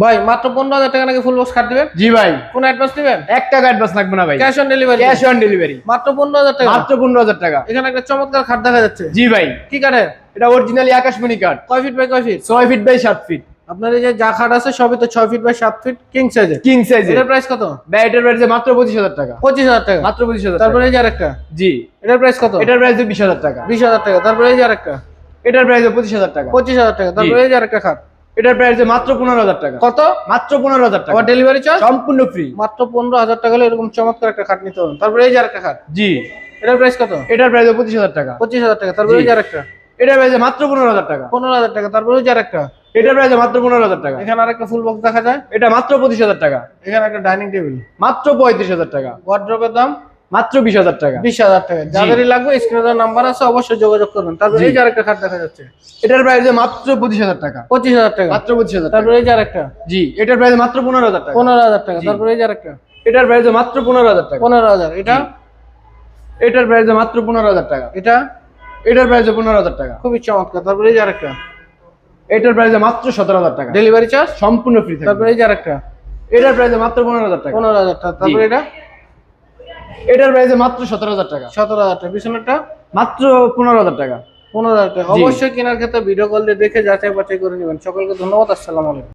ভাই মাত্র 15,000 টাকা নাকি ফুল বক্স খাট দিবেন? জি ভাই। কোন অ্যাডভান্স দিবেন? 1 টাকা অ্যাডভান্স লাগবে না ভাই। Cash on delivery? Cash on delivery. মাত্র 15,000 টাকা? মাত্র 15,000 টাকা। এখানে একটা চমৎকার খাট দেখা যাচ্ছে। জি ভাই। কি কাঠের? এটা অরিজিনালি আকাশমণি কাঠ। কয় ফিট বাই কয় ফিট? 6 feet by 7 feet. আপনার এই যে যা খাট আছে সবই তো 6 ফিট বাই 7 ফিট কিং সাইজের। কিং সাইজের। এটার প্রাইস কত? ভাই এটার প্রাইস মাত্র 25,000 টাকা। 25,000 টাকা? মাত্র 25,000 টাকা। তারপরে এই যে আরেকটা। জি। এটার প্রাইস কত? এটার প্রাইস 20,000 টাকা। 20,000 টাকা। তারপরে এই যে আরেকটা। এটার প্রাইস 25,000 টাকা। 25,000 টাকা। তারপরে এই যে আরেকটা খাট। এটার প্রাইস মাত্র 15,000 টাকা। কত? মাত্র 15,000 টাকা। আবার ডেলিভারি চার্জ সম্পূর্ণ ফ্রি। মাত্র 15,000 টাকা হলে এরকম চমৎকার একটা খাট নিতে পারবেন। তারপরে এই যে আরেকটা খাট। জি। এটার প্রাইস কত? এটার প্রাইস 25,000 টাকা। 25,000 টাকা। তারপরে এই যে আরেকটা। এটার প্রাইস মাত্র 15,000 টাকা। 15,000 টাকা। তারপরে এই যে আরেকটা। এটার প্রাইস মাত্র 15,000 টাকা। এখানে আরেকটা ফুল বক্স দেখা যায়। এটা মাত্র 25,000 টাকা। এখানে একটা ডাইনিং টেবিল মাত্র 35,000 টাকা। ওয়ার্ড্রোবের দাম মাত্র 20,000 টাকা। 20,000 টাকা। যাদেরই লাগবে স্ক্রিনে দেওয়া নাম্বার আছে অবশ্যই যোগাযোগ করবেন। তারপরে এই যে আরেকটা খাট দেখা যাচ্ছে। এটার প্রাইস মাত্র 25,000 টাকা। 25,000 টাকা। মাত্র 25,000 টাকা। তারপরে এই যে আরেকটা। জি। এটার প্রাইস মাত্র 15,000 টাকা। 15,000 টাকা। তারপরে এই যে আরেকটা। এটার প্রাইস মাত্র 15,000 টাকা। 15,000। এটা? এটার প্রাইস মাত্র 15,000 টাকা। এটা? এটার প্রাইস 15,000 টাকা। খুবই চমৎকার। তারপরে এই যে আরেকটা। এটার প্রাইস মাত্র 17,000 টাকা। ডেলিভারি চার্জ সম্পূর্ণ ফ্রি থাকবে। তারপরে এই যে আরেকটা। এটার প্রাইস মাত্র 15,000 টাকা। 15,000 টাকা। তারপরে এটা? এটার প্রাইস মাত্র 17,000 টাকা। 17,000 টাকা। পিছনেরটা? মাত্র 15,000 টাকা। 15,000 টাকা। অবশ্যই কেনার ক্ষেত্রে ভিডিও কল দিয়ে দেখে যাচাই বাছাই করে নেবেন। সকলকে ধন্যবাদ। আসসালামু আলাইকুম।